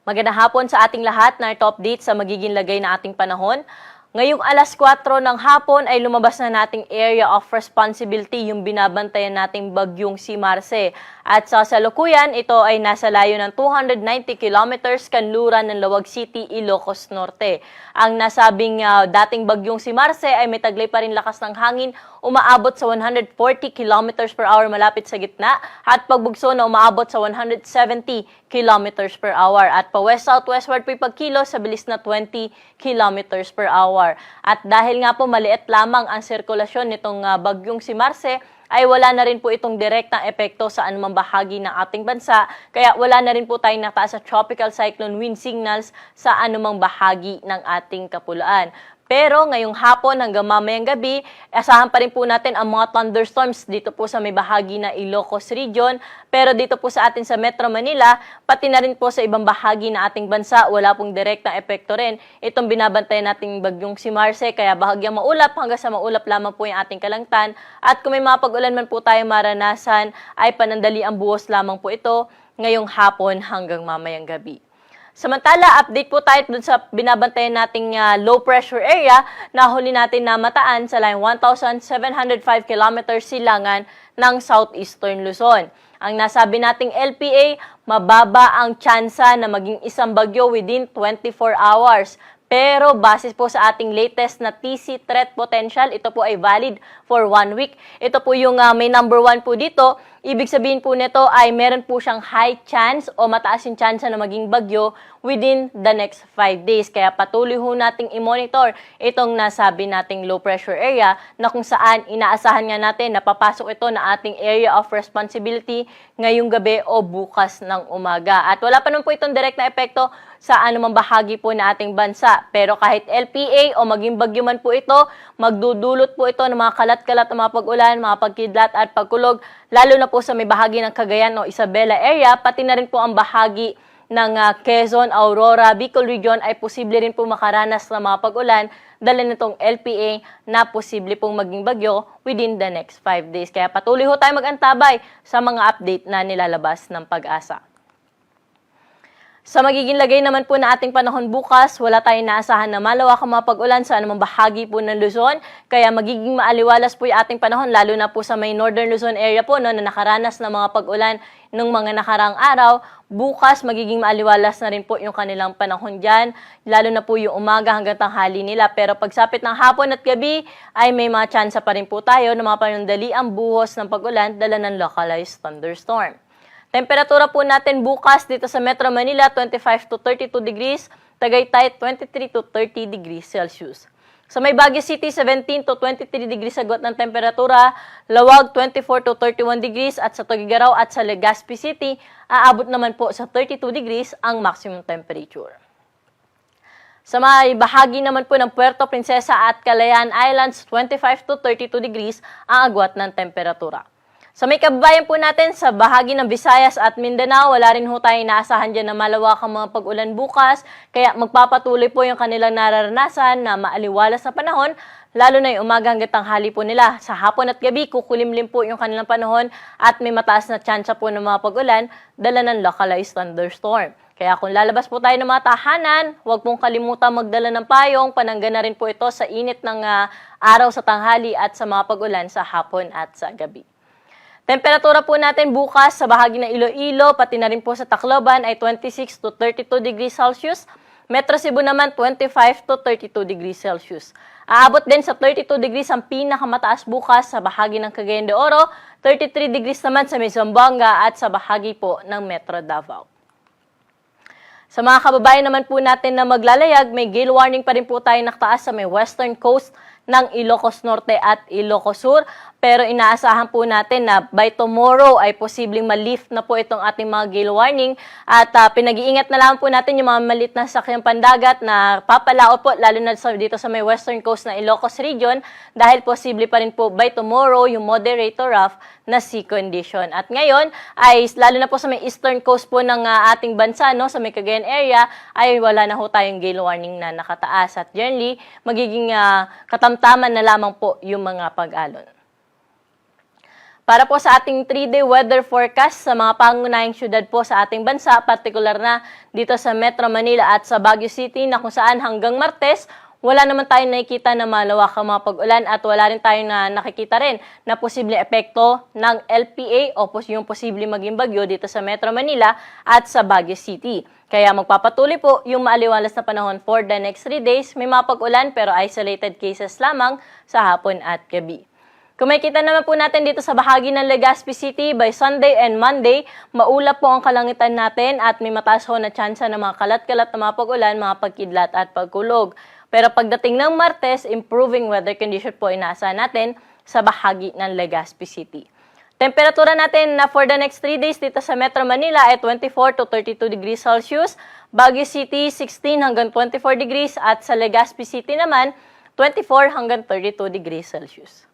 Magandang hapon sa ating lahat na ito update sa magiging lagay na ating panahon. Ngayong alas 4 ng hapon ay lumabas na nating area of responsibility yung binabantayan nating bagyong si Marce. At sa kasalukuyan, ito ay nasa layo ng 290 kilometers kanluran ng Lawag City, Ilocos Norte. Ang nasabing dating bagyong si Marce ay may taglay pa rin lakas ng hangin, umaabot sa 140 kilometers per hour malapit sa gitna at pagbugso na umaabot sa 170 kilometers per hour at pa west-southwestward po pagkilos sa bilis na 20 kilometers per hour. At dahil nga po maliit lamang ang sirkulasyon nitong bagyong si Marce, ay wala na rin po itong direktang epekto sa anumang bahagi ng ating bansa, kaya wala na rin po tayong nataas sa tropical cyclone wind signals sa anumang bahagi ng ating kapuluan. Pero ngayong hapon hanggang mamayang gabi, asahan pa rin po natin ang mga thunderstorms dito po sa may bahagi na Ilocos Region. Pero dito po sa atin sa Metro Manila, pati na rin po sa ibang bahagi na ating bansa, wala pong direktang epekto rin itong binabantayan nating bagyong si Marce. Kaya bahagyang maulap hanggang sa maulap lamang po yung ating kalangtan. At kung may mga pag-ulan man po tayo maranasan, ay panandali ang buhos lamang po ito ngayong hapon hanggang mamayang gabi. Samantala, update po tayo dun sa binabantayan nating low pressure area na huli natin na mataan sa line 1,705 kilometers silangan ng southeastern Luzon. Ang nasabi nating LPA, mababa ang tsansa na maging isang bagyo within 24 hours. Pero base po sa ating latest na TC threat potential, ito po ay valid for 1 week. Ito po yung may number 1 po dito. Ibig sabihin po nito ay meron po siyang high chance o mataas yung chance na maging bagyo within the next 5 days. Kaya patuloy ho nating i-monitor itong nasabi nating low pressure area na kung saan inaasahan nga natin na papasok ito na ating area of responsibility ngayong gabi o bukas ng umaga. At wala pa naman po itong direct na epekto sa anumang bahagi po na ating bansa. Pero kahit LPA o maging bagyo man po ito, magdudulot po ito ng mga kalat-kalat na mga pag-ulan, mga pagkidlat at pagkulog, lalo na po sa may bahagi ng Cagayan o Isabela area, pati na rin po ang bahagi ng Quezon, Aurora, Bicol Region ay posible rin po makaranas ng mga pag-ulan dala nitong LPA na posible pong maging bagyo within the next 5 days. Kaya patuloy ho tayo mag-antabay sa mga update na nilalabas ng Pag-asa. Sa magiging lagay naman po na ating panahon bukas, wala tayong naasahan na malawak ang mga pag-ulan sa anumang bahagi po ng Luzon. Kaya magiging maaliwalas po yung ating panahon, lalo na po sa may Northern Luzon area po no, na nakaranas ng mga pag-ulan ng mga nakarang araw. Bukas, magiging maaliwalas na rin po yung kanilang panahon dyan, lalo na po yung umaga hanggang tanghali nila. Pero pagsapit ng hapon at gabi, ay may mga tsansa pa rin po tayo na mga panandali ang buhos ng pag-ulan dala ng localized thunderstorm. Temperatura po natin bukas dito sa Metro Manila, 25 to 32 degrees, Tagaytay, 23 to 30 degrees Celsius. Sa may Baguio City, 17 to 23 degrees agwat ng temperatura, Lawag, 24 to 31 degrees, at sa Tuguegarao at sa Legazpi City, aabot naman po sa 32 degrees ang maximum temperature. Sa may bahagi naman po ng Puerto Princesa at Calayan Islands, 25 to 32 degrees ang agwat ng temperatura. Sa may kababayan po natin, sa bahagi ng Visayas at Mindanao, wala rin ho tayong inaasahan dyan na malawakang mga pag-ulan bukas, kaya magpapatuloy po yung kanilang nararanasan na maaliwalas na panahon, lalo na yung umaga hanggang tanghali po nila. Sa hapon at gabi, kukulimlim po yung kanilang panahon at may mataas na tsansa po ng mga pag-ulan, dala ng localized thunderstorm. Kaya kung lalabas po tayo ng mga tahanan, huwag pong kalimutan magdala ng payong, panangga na rin po ito sa init ng araw sa tanghali at sa mga pag-ulan sa hapon at sa gabi. Temperatura po natin bukas sa bahagi ng Iloilo, pati na rin po sa Tacloban ay 26 to 32 degrees Celsius. Metro Cebu naman 25 to 32 degrees Celsius. Aabot din sa 32 degrees ang pinakamataas bukas sa bahagi ng Cagayan de Oro, 33 degrees naman sa may Zamboanga at sa bahagi po ng Metro Davao. Sa mga kababayan naman po natin na maglalayag, may gale warning pa rin po tayo nakataas sa may western coast ng Ilocos Norte at Ilocos Sur. Pero inaasahan po natin na by tomorrow ay posibleng ma-lift na po itong ating mga gale warning. At pinag-iingat na lang po natin yung mga maliit na sakyang pandagat na papalaot po lalo na dito sa may western coast ng Ilocos Region dahil posible pa rin po by tomorrow yung moderate to rough na sea condition. At ngayon ay lalo na po sa may eastern coast po ng ating bansa, no, sa may Cagayan area ay wala na ho tayong gale warning na nakataas at generally magiging katamtaman na lamang po yung mga pag-alon. Para po sa ating 3-day weather forecast sa mga pangunahing syudad po sa ating bansa, partikular na dito sa Metro Manila at sa Baguio City na kung saan hanggang Martes, wala naman tayong nakikita na malawak ang mga pag-ulan at wala rin tayong nakikita rin na posibleng epekto ng LPA o yung posibleng maging bagyo dito sa Metro Manila at sa Baguio City. Kaya magpapatuloy po yung maaliwalas na panahon for the next 3 days. May mga pag-ulan pero isolated cases lamang sa hapon at gabi. Kung makikita naman po natin dito sa bahagi ng Legazpi City, by Sunday and Monday, maulap po ang kalangitan natin at may mataas ho na tsansa ng mga kalat-kalat na mga pag-ulan, mga pagkidlat at pagkulog. Pero pagdating ng Martes, improving weather condition po inaasahan natin sa bahagi ng Legazpi City. Temperatura natin na for the next 3 days dito sa Metro Manila ay 24 to 32 degrees Celsius, Baguio City 16 hanggang 24 degrees at sa Legazpi City naman 24 hanggang 32 degrees Celsius.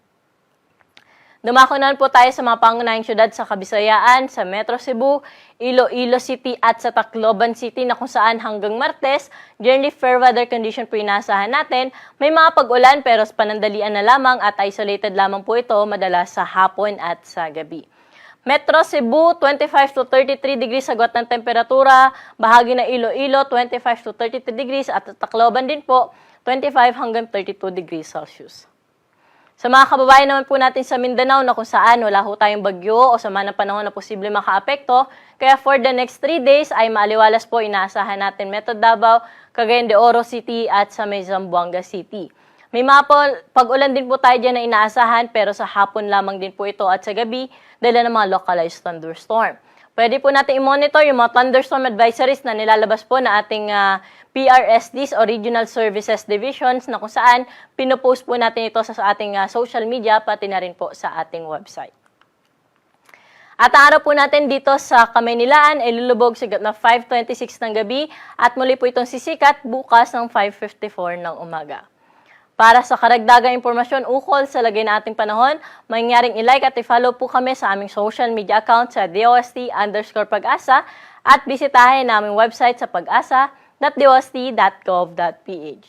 Dumako naman po tayo sa mga pangunahing syudad sa Kabisayaan, sa Metro Cebu, Iloilo City at sa Tacloban City na kung saan hanggang Martes, generally fair weather condition po inaasahan natin. May mga pag-ulan pero panandalian na lamang at isolated lamang po ito madalas sa hapon at sa gabi. Metro Cebu, 25 to 33 degrees agwat ng temperatura. Bahagi na Iloilo, 25 to 33 degrees at Tacloban din po, 25 hanggang 32 degrees Celsius. Sa mga kababayan naman po natin sa Mindanao na kung saan wala ho tayong bagyo o sama ng panahon na posible makaapekto, kaya for the next 3 days ay maaliwalas po inaasahan natin Metro Davao, Cagayan de Oro City at sa may Zamboanga City. May mga pag-ulan din po tayo dyan na inaasahan pero sa hapon lamang din po ito at sa gabi dala ng mga localized thunderstorm. Pwede po natin i-monitor yung mga thunderstorm advisories na nilalabas po na ating PRSDs o Regional Services Divisions na kung saan pinopost po natin ito sa ating social media pati na rin po sa ating website. At ang araw po natin dito sa Kamaynilaan ay lulubog sa na 5:26 ng gabi at muli po itong sisikat bukas ng 5:54 ng umaga. Para sa karagdagang impormasyon ukol sa lagay na ating panahon, mangyaring i-like at i-follow po kami sa aming social media account sa DOST_Pag-asa at bisitahin na aming website sa pag-asa.dost.gov.ph.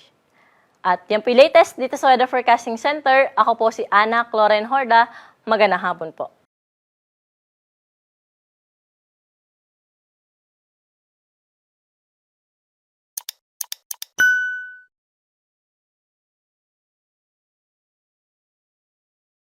At yan po yung latest dito sa Weather Forecasting Center. Ako po si Ana Cloren Horda. Magandang hapon po.